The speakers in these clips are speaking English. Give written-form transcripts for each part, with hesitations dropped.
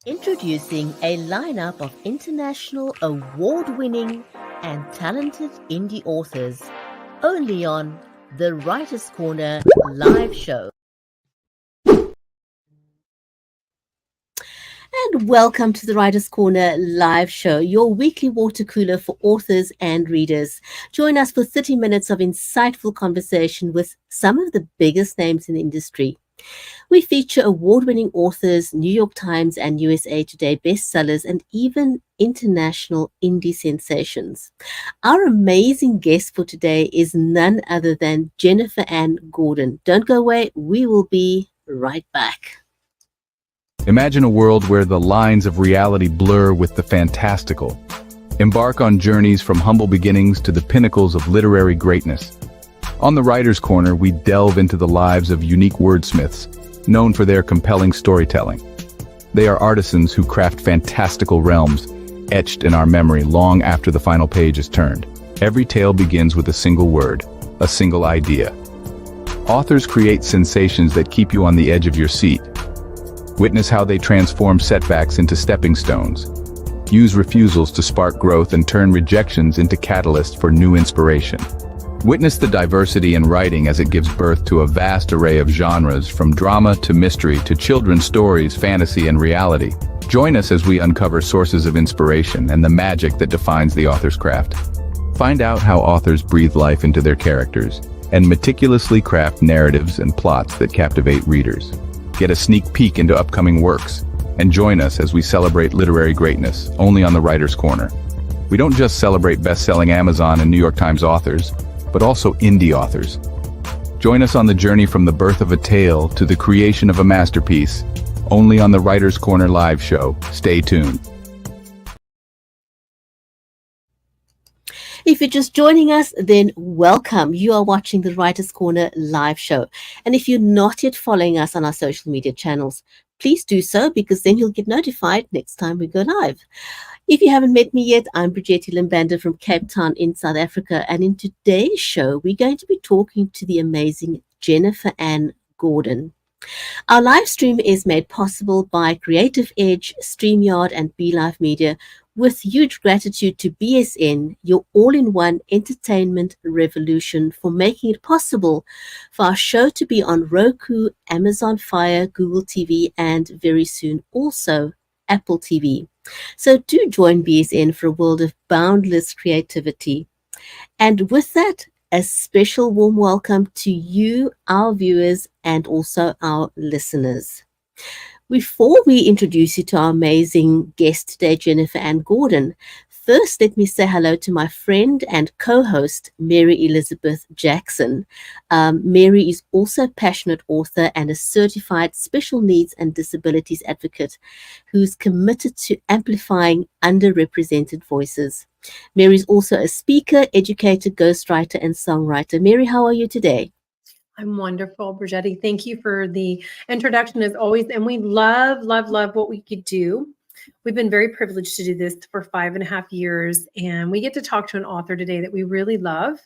Introducing a lineup of international award-winning and talented indie authors, only on the Writer's Corner live show. And welcome to the Writer's Corner live show, your weekly water cooler for authors and readers. Join us for 30 minutes of insightful conversation with some of the biggest names in the industry. We feature award-winning authors, New York Times and USA Today bestsellers, and even international indie sensations. Our amazing guest for today is none other than Jennifer Ann Gordon. Don't go away. We will be right back. Imagine a world where the lines of reality blur with the fantastical. Embark on journeys from humble beginnings to the pinnacles of literary greatness. On the Writer's Corner, we delve into the lives of unique wordsmiths, known for their compelling storytelling. They are artisans who craft fantastical realms, etched in our memory long after the final page is turned. Every tale begins with a single word, a single idea. Authors create sensations that keep you on the edge of your seat. Witness how they transform setbacks into stepping stones, use refusals to spark growth, and turn rejections into catalysts for new inspiration. Witness the diversity in writing as it gives birth to a vast array of genres, from drama to mystery to children's stories, fantasy, and reality. Join us as we uncover sources of inspiration and the magic that defines the author's craft. Find out how authors breathe life into their characters and meticulously craft narratives and plots that captivate readers. Get a sneak peek into upcoming works and join us as we celebrate literary greatness only on the Writer's Corner. We don't just celebrate best-selling Amazon and New York Times authors, but also indie authors. Join us on the journey from the birth of a tale to the creation of a masterpiece, only on the Writer's Corner live show. Stay tuned. If you're just joining us, then welcome. You are watching the Writer's Corner live show. And if you're not yet following us on our social media channels, please do so, because then you'll get notified next time we go live. If you haven't met me yet, I'm Bridgetti Lim Banda from Cape Town in South Africa. And in today's show, we're going to be talking to the amazing Jennifer Ann Gordon. Our live stream is made possible by Creative Edge, StreamYard, and BeLive Media, with huge gratitude to BSN, your all-in-one entertainment revolution, for making it possible for our show to be on Roku, Amazon Fire, Google TV, and very soon also Apple TV. So do join BSN for a world of boundless creativity. And with that, a special warm welcome to you, our viewers, and also our listeners. Before we introduce you to our amazing guest today, Jennifer Ann Gordon, first let me say hello to my friend and co-host, Mary Elizabeth Jackson. Mary is also a passionate author and a certified special needs and disabilities advocate who's committed to amplifying underrepresented voices. Mary is also a speaker, educator, ghostwriter, and songwriter. Mary, how are you today? I'm wonderful, Bridgetti. Thank you for the introduction as always. And we love what we could do. We've been very privileged to do this for 5.5 years, and we get to talk to an author today that we really love.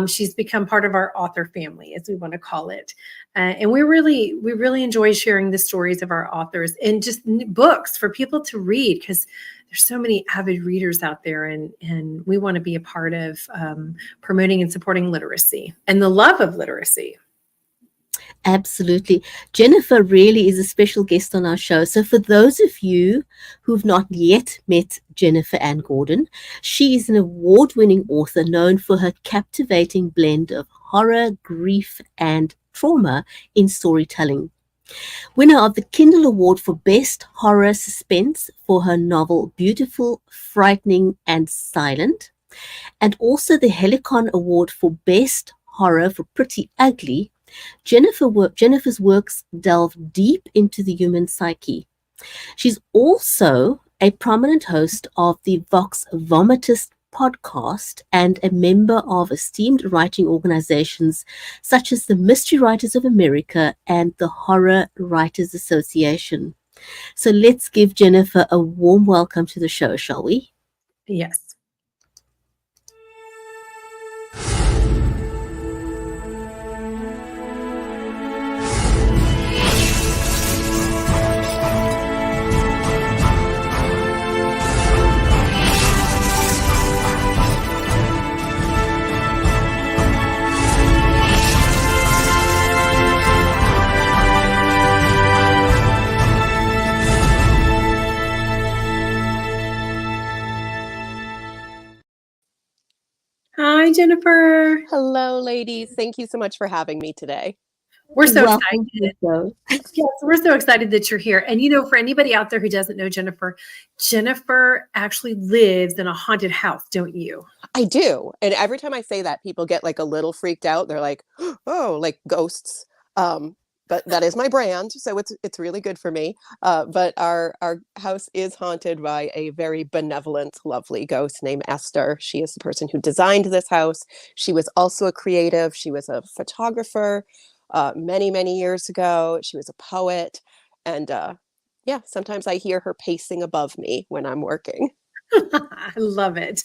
She's become part of our author family, as we want to call it. And we really enjoy sharing the stories of our authors and just books for people to read, because there's so many avid readers out there, and we want to be a part of promoting and supporting literacy and the love of literacy. Absolutely. Jennifer really is a special guest on our show. So for those of you who've not yet met Jennifer Ann Gordon, she is an award-winning author known for her captivating blend of horror, grief, and trauma in storytelling. Winner of the Kindle Award for Best Horror Suspense for her novel Beautiful, Frightening, and Silent, and also the Helicon Award for Best Horror for Pretty Ugly. Jennifer's works delve deep into the human psyche. She's also a prominent host of the Vox Vomitus podcast and a member of esteemed writing organizations such as the Mystery Writers of America and the Horror Writers Association. So let's give Jennifer a warm welcome to the show, shall we? Yes. Hi, Jennifer. Hello, ladies. Thank you so much for having me today. We're so Welcome to the excited. show. Yes, we're so excited that you're here. And for anybody out there who doesn't know Jennifer, Jennifer actually lives in a haunted house, don't you? I do. And every time I say that, people get like a little freaked out. They're like, oh, like ghosts. But that is my brand, so it's really good for me. But our house is haunted by a very benevolent, lovely ghost named Esther. She is the person who designed this house. She was also a creative. She was a photographer many, many years ago. She was a poet. And yeah, sometimes I hear her pacing above me when I'm working. I love it.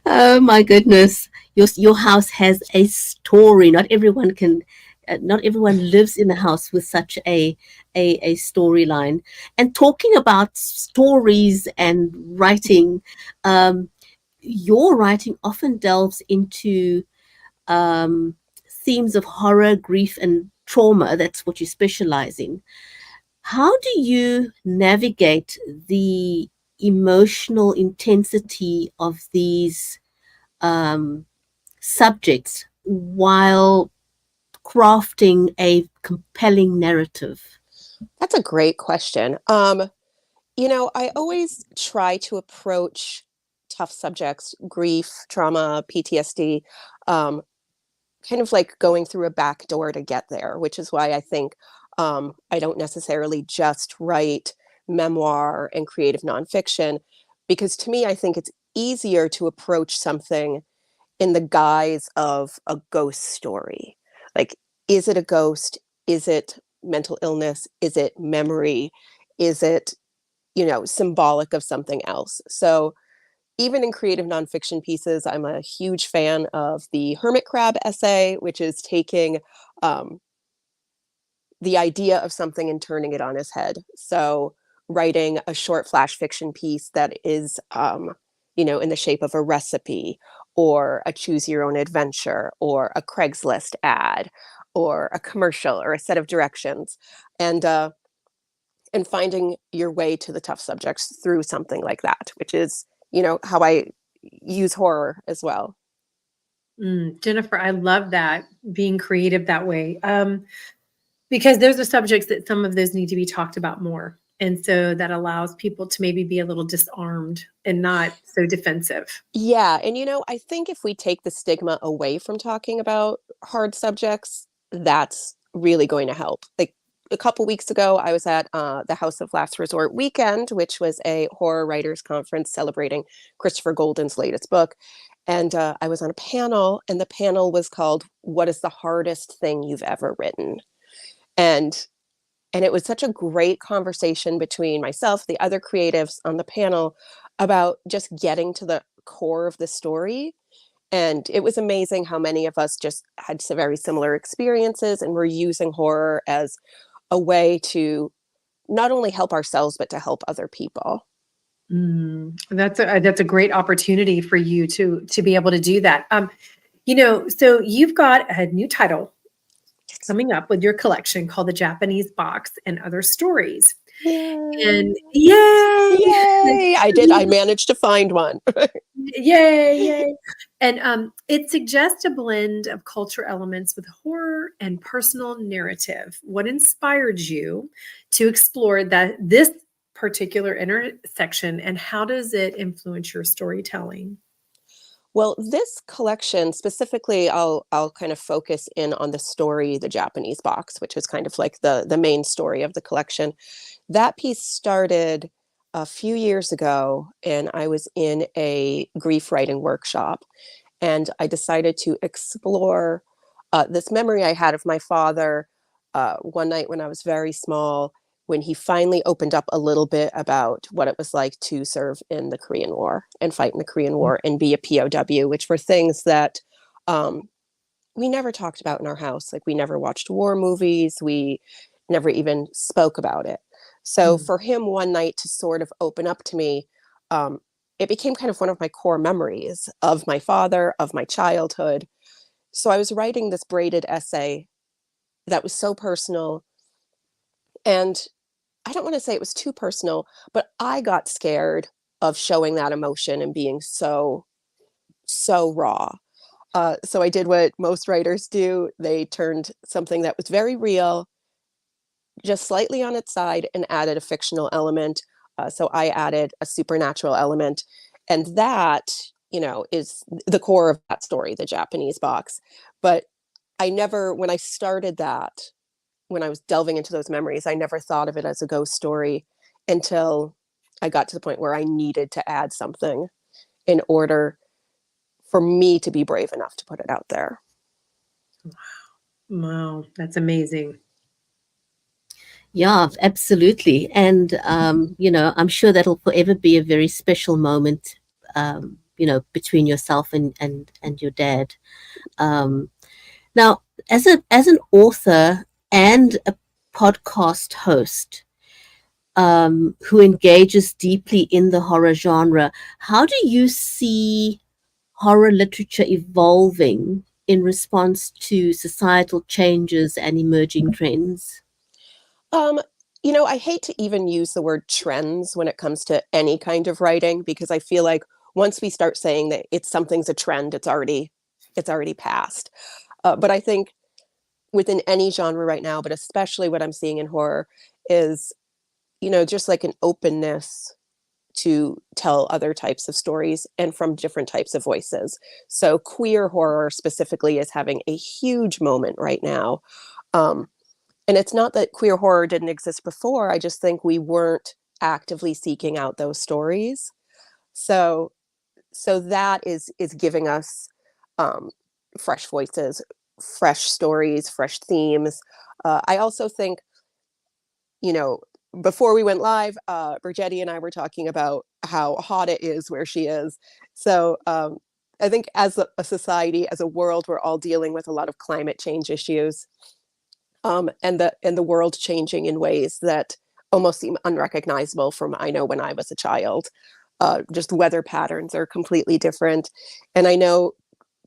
Oh my goodness. Your house has a story. Not everyone lives in a house with such a storyline. And talking about stories and writing, your writing often delves into themes of horror, grief, and trauma. That's what you specialize in. How do you navigate the emotional intensity of these subjects while crafting a compelling narrative? That's a great question. I always try to approach tough subjects, grief, trauma, PTSD, kind of like going through a back door to get there, which is why I think I don't necessarily just write memoir and creative nonfiction, because to me, I think it's easier to approach something in the guise of a ghost story. Like, is it a ghost? Is it mental illness? Is it memory? Is it, symbolic of something else? So even in creative nonfiction pieces, I'm a huge fan of the hermit crab essay, which is taking the idea of something and turning it on its head. So writing a short flash fiction piece that is, in the shape of a recipe or a choose your own adventure or a Craigslist ad or a commercial or a set of directions, and finding your way to the tough subjects through something like that, which is, how I use horror as well. Jennifer, I love that, being creative that way. Because those are subjects that some of those need to be talked about more. And so that allows people to maybe be a little disarmed and not so defensive. Yeah. And, I think if we take the stigma away from talking about hard subjects, that's really going to help. Like a couple weeks ago, I was at the House of Last Resort weekend, which was a horror writers conference celebrating Christopher Golden's latest book. And I was on a panel, and the panel was called "What is the hardest thing you've ever written?" And it was such a great conversation between myself, the other creatives on the panel, about just getting to the core of the story. And it was amazing how many of us just had some very similar experiences, and we're using horror as a way to not only help ourselves, but to help other people. That's a great opportunity for you to be able to do that. So you've got a new title coming up with your collection called The Japanese Box and Other Stories. Yay. And yay! Yay! I managed to find one. Yay! And it suggests a blend of culture elements with horror and personal narrative. What inspired you to explore this particular intersection, and how does it influence your storytelling? Well, this collection specifically, I'll kind of focus in on the story, The Japanese Box, which is kind of like the main story of the collection. That piece started a few years ago, and I was in a grief writing workshop, and I decided to explore this memory I had of my father one night when I was very small, when he finally opened up a little bit about what it was like to serve in the Korean War and fight in the Korean War and be a POW, which were things that we never talked about in our house. Like, we never watched war movies. We never even spoke about it. So for him one night to sort of open up to me, it became kind of one of my core memories of my father, of my childhood. So I was writing this braided essay that was so personal. And I don't want to say it was too personal, but I got scared of showing that emotion and being so so raw. So I did what most writers do. They turned something that was very real just slightly on its side and added a fictional element. So I added a supernatural element. And that, is the core of that story, the Japanese box. But I never, when I started that, when I was delving into those memories, I never thought of it as a ghost story until I got to the point where I needed to add something in order for me to be brave enough to put it out there. Wow, that's amazing. Yeah, absolutely. And, I'm sure that'll forever be a very special moment, between yourself and your dad. Now, as an author and a podcast host, who engages deeply in the horror genre, how do you see horror literature evolving in response to societal changes and emerging trends? I hate to even use the word trends when it comes to any kind of writing, because I feel like once we start saying that something's a trend, it's already past. But I think within any genre right now, but especially what I'm seeing in horror is, just like an openness to tell other types of stories and from different types of voices. So queer horror specifically is having a huge moment right now. And it's not that queer horror didn't exist before. I just think we weren't actively seeking out those stories. So that is giving us fresh voices, fresh stories, fresh themes. I also think, before we went live, Bridgetti and I were talking about how hot it is where she is. So I think as a society, as a world, we're all dealing with a lot of climate change issues, and the world changing in ways that almost seem unrecognizable from, I know, when I was a child. Just weather patterns are completely different. And I know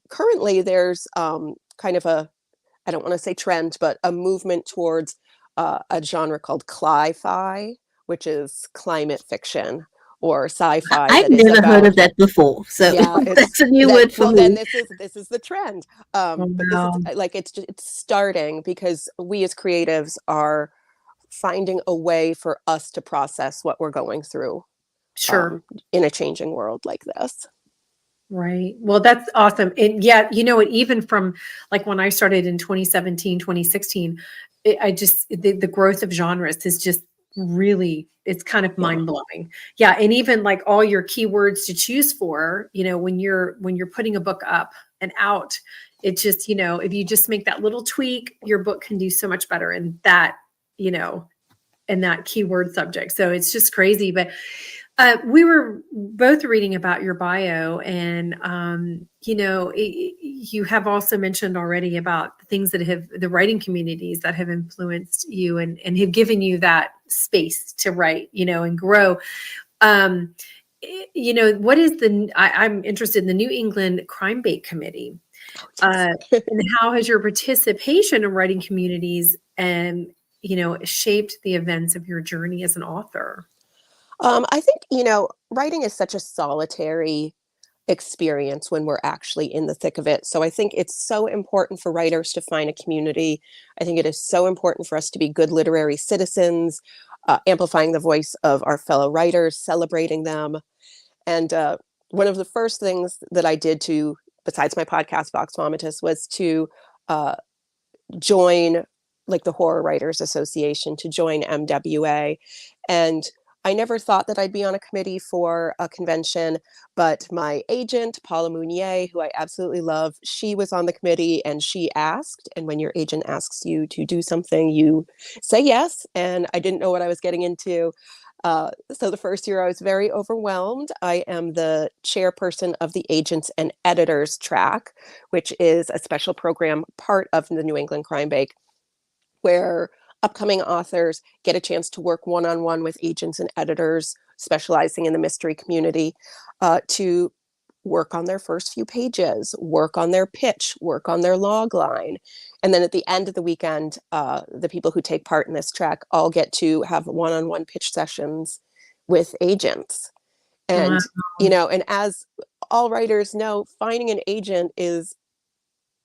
currently there's kind of I don't want to say trend, but a movement towards a genre called cli-fi, which is climate fiction or sci-fi. I've never heard of that before, so yeah, that's a new word for me. Then this is the trend. Oh, But wow. this is like it's starting because we as creatives are finding a way for us to process what we're going through Sure. in a changing world like this. Right. Well, that's awesome. And yeah, even from like when I started in 2017, 2016, the growth of genres is just really, it's kind of mind blowing. Yeah. And even like all your keywords to choose for, when you're putting a book up and out, it just, if you just make that little tweak, your book can do so much better in that, in that keyword subject. So it's just crazy. But we were both reading about your bio, and you have also mentioned already about the things that have the writing communities that have influenced you and have given you that space to write, and grow. What is I'm interested in the New England Crime Bait Committee, and how has your participation in writing communities and shaped the events of your journey as an author? I think, writing is such a solitary experience when we're actually in the thick of it. So I think it's so important for writers to find a community. I think it is so important for us to be good literary citizens, amplifying the voice of our fellow writers, celebrating them. And one of the first things that I did besides my podcast, Vox Vomitus, was to join like the Horror Writers Association, to join MWA. And I never thought that I'd be on a committee for a convention, but my agent, Paula Mounier, who I absolutely love, she was on the committee and she asked. And when your agent asks you to do something, you say yes. And I didn't know what I was getting into. So the first year I was very overwhelmed. I am the chairperson of the Agents and Editors track, which is a special program part of the New England Crime Bake, where upcoming authors get a chance to work one-on-one with agents and editors specializing in the mystery community, to work on their first few pages, work on their pitch, work on their log line. And then at the end of the weekend, the people who take part in this track all get to have one-on-one pitch sessions with agents. And, Wow. and as all writers know, finding an agent is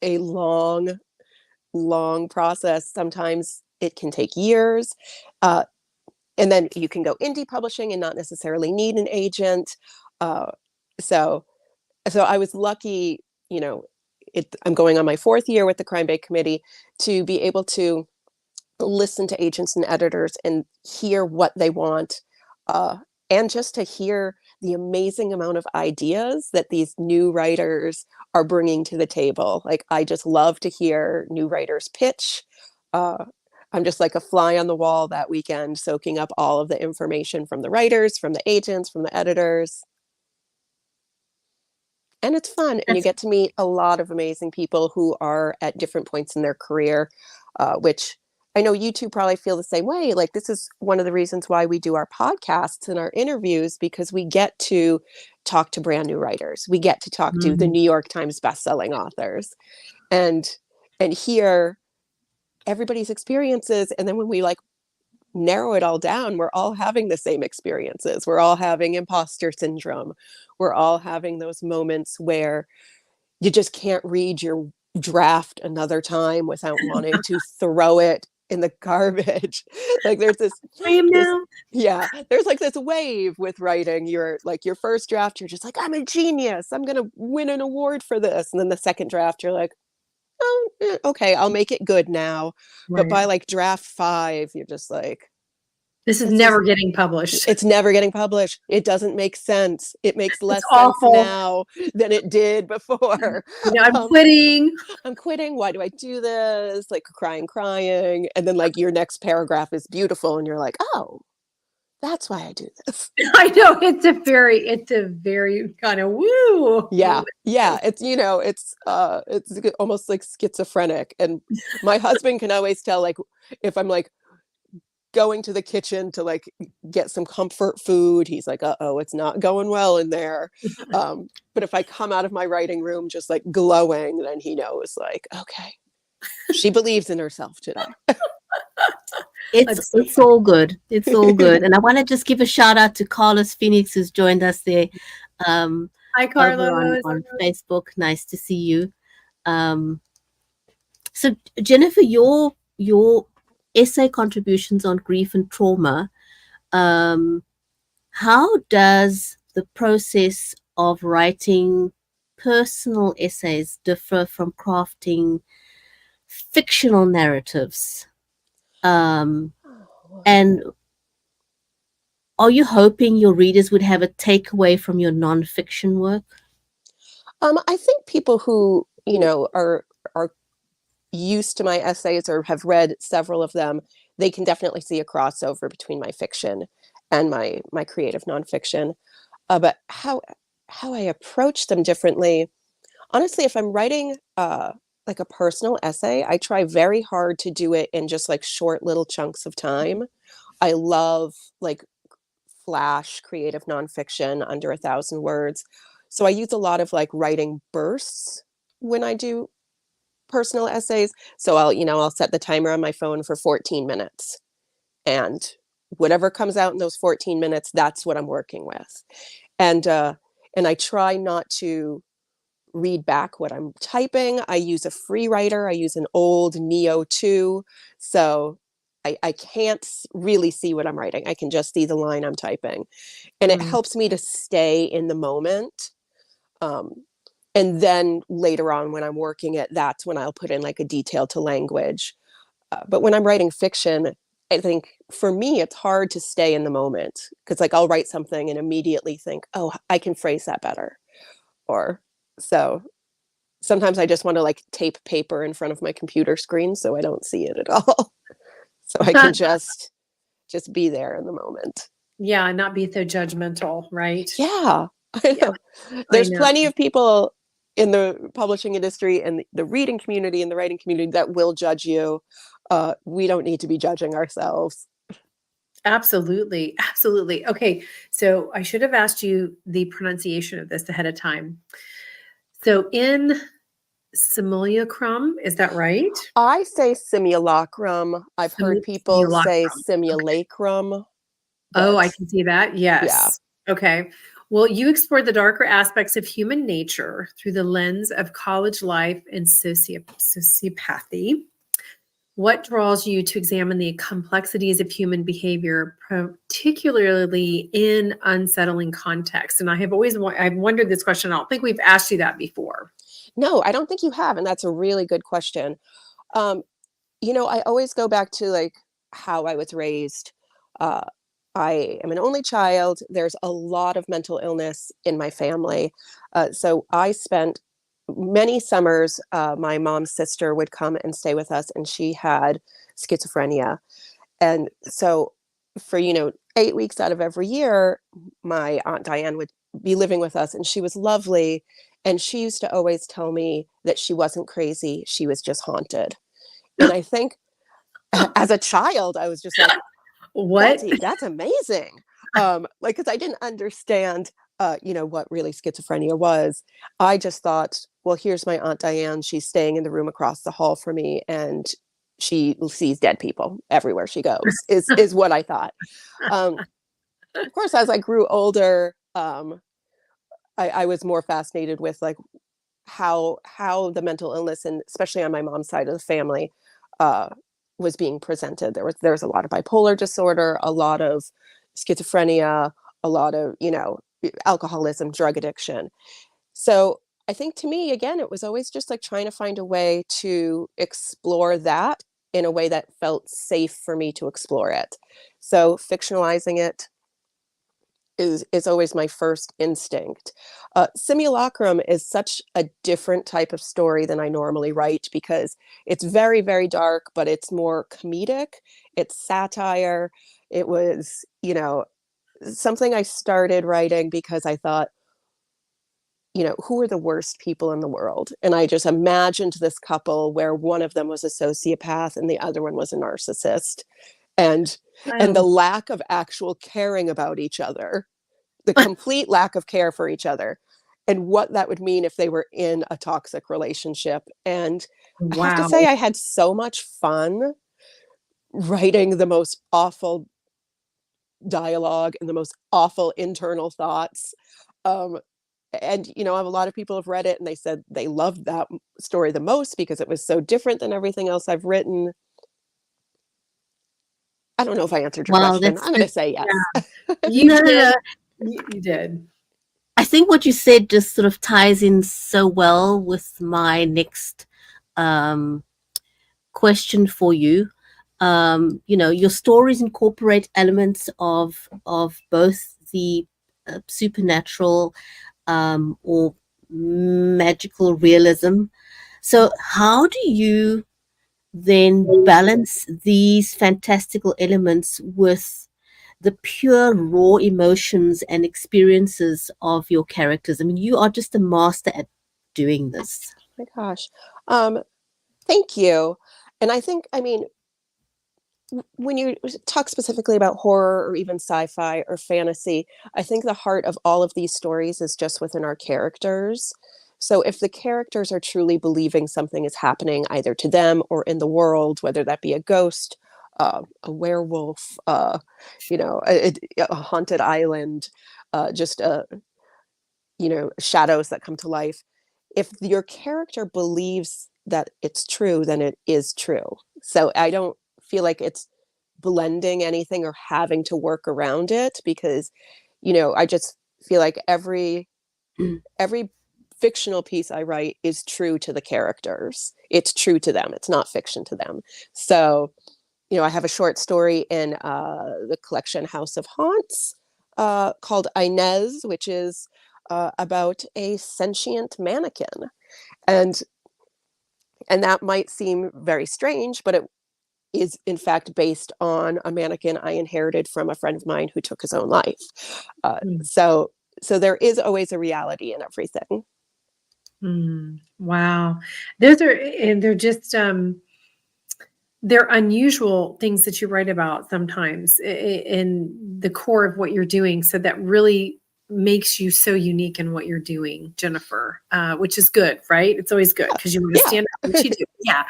a long, long process. Sometimes it can take years. And then you can go indie publishing and not necessarily need an agent. So I was lucky, you know, I'm going on my 4th year with the Crime Bait Committee to be able to listen to agents and editors and hear what they want, and just to hear the amazing amount of ideas that these new writers are bringing to the table. Like, I just love to hear new writers pitch. I'm just like a fly on the wall that weekend, soaking up all of the information from the writers, from the agents, from the editors. And it's fun, and you get to meet a lot of amazing people who are at different points in their career, which I know you two probably feel the same way. Like, this is one of the reasons why we do our podcasts and our interviews, because we get to talk to brand new writers. We get to talk to the New York Times bestselling authors and hear everybody's experiences. And then when we like narrow it all down, we're all having the same experiences. We're all having imposter syndrome. We're all having those moments where you just can't read your draft another time without wanting to throw it in the garbage. Like, there's there's like this wave with writing. You're like, your first draft, you're just like, I'm a genius, I'm gonna win an award for this. And then the second draft, you're like, oh, okay, I'll make it good now. Right. But by like draft 5, you're just like, this is never getting published. It's never getting published. It doesn't make sense. It makes less sense now than it did before. I'm quitting. I'm quitting. Why do I do this? Like, crying. And then like your next paragraph is beautiful. And you're like, oh, that's why I do this. I know, it's a very kind of woo. Yeah. It's, you know, it's almost like schizophrenic. And my husband can always tell, like, if I'm like going to the kitchen to like get some comfort food, he's like, uh-oh, it's not going well in there. But if I come out of my writing room just like glowing, then he knows, like, okay, she believes in herself today. It's all good. It's all good. And I want to just give a shout out to Carlos Phoenix, who's joined us there. Hi, Carlos. On Facebook. Nice to see you. So Jennifer, your essay contributions on grief and trauma, how does the process of writing personal essays differ from crafting fictional narratives? And are you hoping your readers would have a takeaway from your nonfiction work? I think people who, you know, are used to my essays or have read several of them, they can definitely see a crossover between my fiction and my creative nonfiction. But how I approach them differently, honestly, if I'm writing like a personal essay, I try very hard to do it in just like short little chunks of time. I love like flash creative nonfiction under 1,000 words. So I use a lot of like writing bursts when I do personal essays. So I'll set the timer on my phone for 14 minutes, and whatever comes out in those 14 minutes, that's what I'm working with. And I try not to read back what I'm typing. I use a free writer. I use an old Neo 2. So I can't really see what I'm writing. I can just see the line I'm typing. And it helps me to stay in the moment. And then later on when I'm working it, that's when I'll put in like a detail to language. But when I'm writing fiction, I think for me, it's hard to stay in the moment, because like I'll write something and immediately think, oh, I can phrase that better. Or so sometimes I just want to like tape paper in front of my computer screen so I don't see it at all. So I can just be there in the moment. Yeah, not be so judgmental, right? Yeah, I know. There's plenty of people in the publishing industry and the reading community and the writing community that will judge you. We don't need to be judging ourselves. Absolutely. Absolutely. Okay. So I should have asked you the pronunciation of this ahead of time. So in simulacrum, is that right? I say simulacrum. I've heard people say simulacrum. Oh, I can see that. Yes. Yeah. Okay. Well, you explored the darker aspects of human nature through the lens of college life and sociopathy. What draws you to examine the complexities of human behavior, particularly in unsettling contexts? And I've wondered this question. I don't think we've asked you that before. No, I don't think you have, and that's a really good question. I always go back to like how I was raised. I am an only child. There's a lot of mental illness in my family. So I spent many summers, my mom's sister would come and stay with us, and she had schizophrenia. And so for, 8 weeks out of every year, my Aunt Diane would be living with us, and she was lovely. And she used to always tell me that she wasn't crazy. She was just haunted. And I think as a child, I was just like, what? That's amazing. Because I didn't understand, what really schizophrenia was. I just thought, well, here's my Aunt Diane. She's staying in the room across the hall from me, and she sees dead people everywhere she goes, is what I thought. Of course, as I grew older, I was more fascinated with like how the mental illness, and especially on my mom's side of the family, was being presented. There was a lot of bipolar disorder, a lot of schizophrenia, a lot of, alcoholism, drug addiction. So I think to me, again, it was always just like trying to find a way to explore that in a way that felt safe for me to explore it. So fictionalizing it is always my first instinct. Simulacrum is such a different type of story than I normally write, because it's very, very dark, but it's more comedic. It's satire. It was, something I started writing because I thought, who are the worst people in the world? And I just imagined this couple where one of them was a sociopath and the other one was a narcissist. And the lack of actual caring about each other, the complete lack of care for each other, and what that would mean if they were in a toxic relationship. And I have to say, I had so much fun writing the most awful dialogue and the most awful internal thoughts. And, I have a lot of people have read it and they said they loved that story the most because it was so different than everything else I've written. I don't know if I answered your question. I'm going to say yes. Yeah. You did. You did. I think what you said just sort of ties in so well with my next question for you. Your stories incorporate elements of both the supernatural or magical realism. So how do you then balance these fantastical elements with the pure raw emotions and experiences of your characters? I mean, you are just a master at doing this. Oh my gosh. Thank you. And I think, when you talk specifically about horror or even sci-fi or fantasy, I think the heart of all of these stories is just within our characters. So if the characters are truly believing something is happening either to them or in the world, whether that be a ghost, a werewolf, a haunted island, shadows that come to life. If your character believes that it's true, then it is true. So I don't feel like it's blending anything or having to work around it, because, I just feel like every fictional piece I write is true to the characters. It's true to them. It's not fiction to them. So, I have a short story in the collection House of Haunts called Inez, which is about a sentient mannequin. And that might seem very strange, but it is in fact based on a mannequin I inherited from a friend of mine who took his own life. So there is always a reality in everything. Wow. They're just, they're unusual things that you write about sometimes in the core of what you're doing. So that really makes you so unique in what you're doing, Jennifer, which is good, right? It's always good because you want to stand up, which you do. Yeah.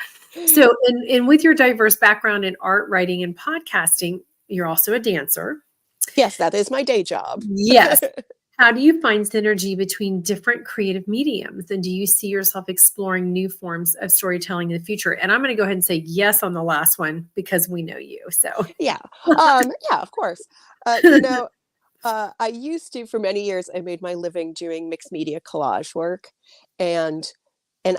So, and with your diverse background in art, writing, and podcasting, you're also a dancer. Yes, that is my day job. Yes. How do you find synergy between different creative mediums? And do you see yourself exploring new forms of storytelling in the future? And I'm going to go ahead and say yes on the last one because we know you. So Yeah. Yeah, of course. You know, I used to, for many years, I made my living doing mixed media collage work. And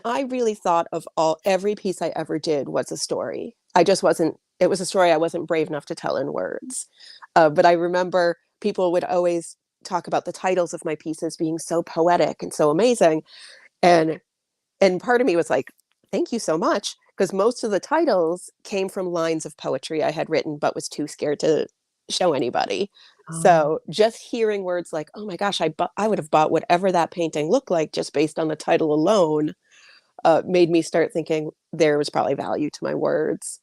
I really thought of every piece I ever did was a story. I just wasn't, it was a story I wasn't brave enough to tell in words. But I remember people would always talk about the titles of my pieces being so poetic and so amazing. And part of me was like, thank you so much. Because most of the titles came from lines of poetry I had written, but was too scared to show anybody. So just hearing words like, oh my gosh, I would have bought whatever that painting looked like just based on the title alone, made me start thinking there was probably value to my words.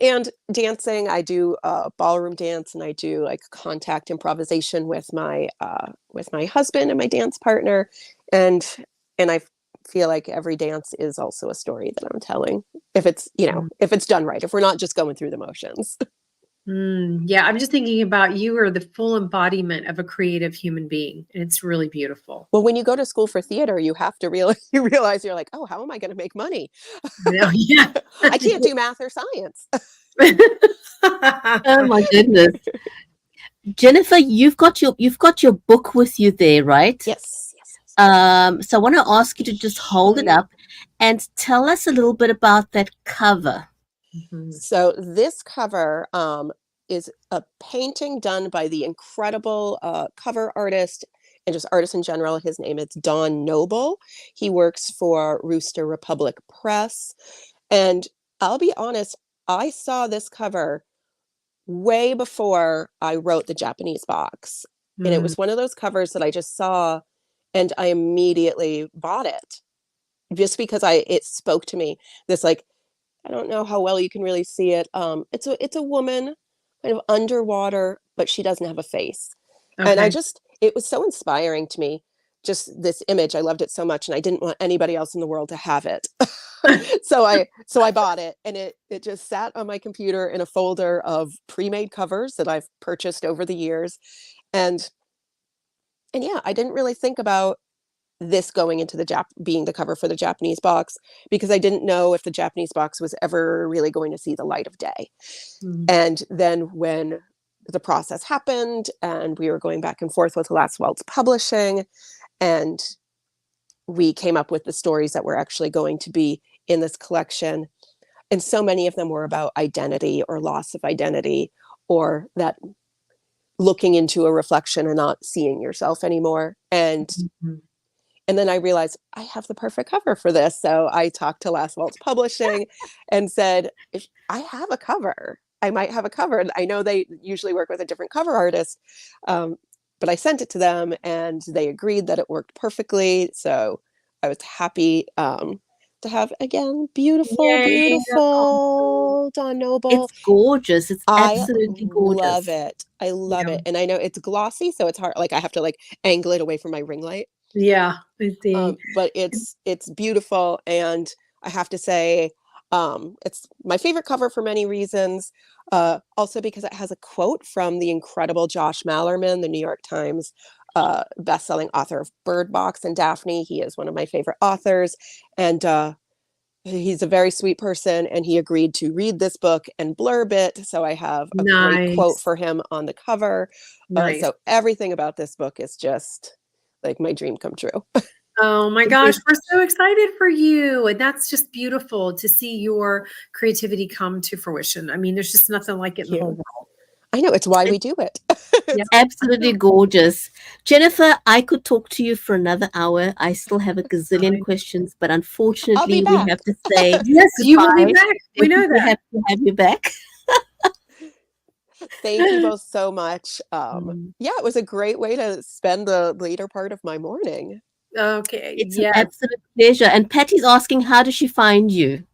And dancing, I do ballroom dance, and I do like contact improvisation with my husband and my dance partner, and I feel like every dance is also a story that I'm telling, if it's, you know, if it's done right, if we're not just going through the motions. Yeah, I'm just thinking about you are the full embodiment of a creative human being, and it's really beautiful. Well, when you go to school for theater, you have to you realize you're like, oh, how am I going to make money? Yeah. I can't do math or science. Oh my goodness. Jennifer, you've got your book with you there, right? Yes. So I want to ask you to just hold it up and tell us a little bit about that cover. So this cover is a painting done by the incredible cover artist and just artist in general. His name is Don Noble. He works for Rooster Republic Press. And I'll be honest, I saw this cover way before I wrote the Japanese box. And it was one of those covers that I just saw and I immediately bought it just because it spoke to me. This, like, I don't know how well you can really see it. It's a woman kind of underwater, but she doesn't have a face. And it was so inspiring to me, just this image. I loved it so much, and I didn't want anybody else in the world to have it. So I bought it, and it just sat on my computer in a folder of pre-made covers that I've purchased over the years. And yeah, I didn't really think about this going into being the cover for the Japanese box, because I didn't know if the Japanese box was ever really going to see the light of day. And then when the process happened and we were going back and forth with Last Waltz Publishing, and we came up with the stories that were actually going to be in this collection, and so many of them were about identity or loss of identity, or that looking into a reflection and not seeing yourself anymore. And then I realized I have the perfect cover for this. So I talked to Last Waltz Publishing and said, if I have a cover, I might have a cover. And I know they usually work with a different cover artist, but I sent it to them and they agreed that it worked perfectly. So I was happy to have, again, beautiful Don Noble. It's gorgeous. It's absolutely gorgeous. I love it. I love it. And I know it's glossy, so it's hard. Like, I have to like angle it away from my ring light. Yeah, I see. But it's beautiful, and I have to say, it's my favorite cover for many reasons. Also because it has a quote from the incredible Josh Mallerman, the New York Times best-selling author of Bird Box and Daphne. He is one of my favorite authors, and he's a very sweet person, and he agreed to read this book and blurb it. So I have a great quote for him on the cover. So everything about this book is just like my dream come true. Oh my gosh, we're so excited for you. And that's just beautiful to see your creativity come to fruition. I mean, there's just nothing like it in the whole world. I know, it's why we do it. It's absolutely gorgeous. Jennifer, I could talk to you for another hour. I still have a gazillion questions, but unfortunately we have to say yes, you will be back. We know that. We have to have you back. Thank you both so much. Yeah, it was a great way to spend the later part of my morning. Okay. It's an absolute pleasure. And Patty's asking, how does she find you?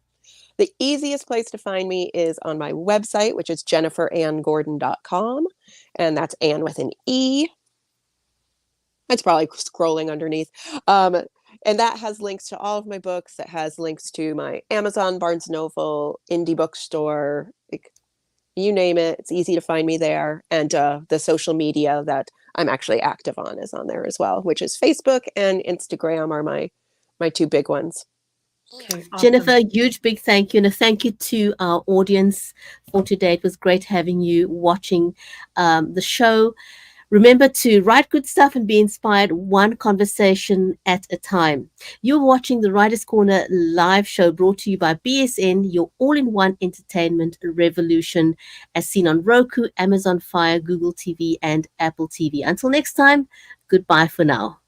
The easiest place to find me is on my website, which is jenniferannegordon.com. And that's Ann with an E. It's probably scrolling underneath. And that has links to all of my books. It has links to my Amazon, Barnes & Noble, indie bookstore, like, you name it. It's easy to find me there. And the social media that I'm actually active on is on there as well, which is Facebook and Instagram are my two big ones. Okay, awesome. Jennifer, huge big thank you, and a thank you to our audience for today. It was great having you watching the show. Remember to write good stuff and be inspired one conversation at a time. You're watching the Writers' Corner live show brought to you by BSN, your all-in-one entertainment revolution, as seen on Roku, Amazon Fire, Google TV, and Apple TV. Until next time, goodbye for now.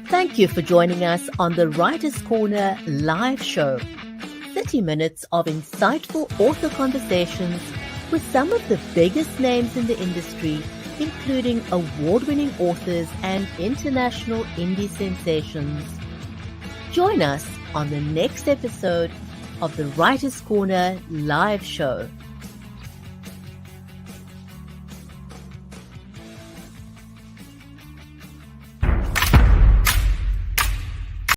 Thank you for joining us on the Writers' Corner live show. 30 minutes of insightful author conversations with some of the biggest names in the industry, including award-winning authors and international indie sensations. Join us on the next episode of the Writers' Corner live show.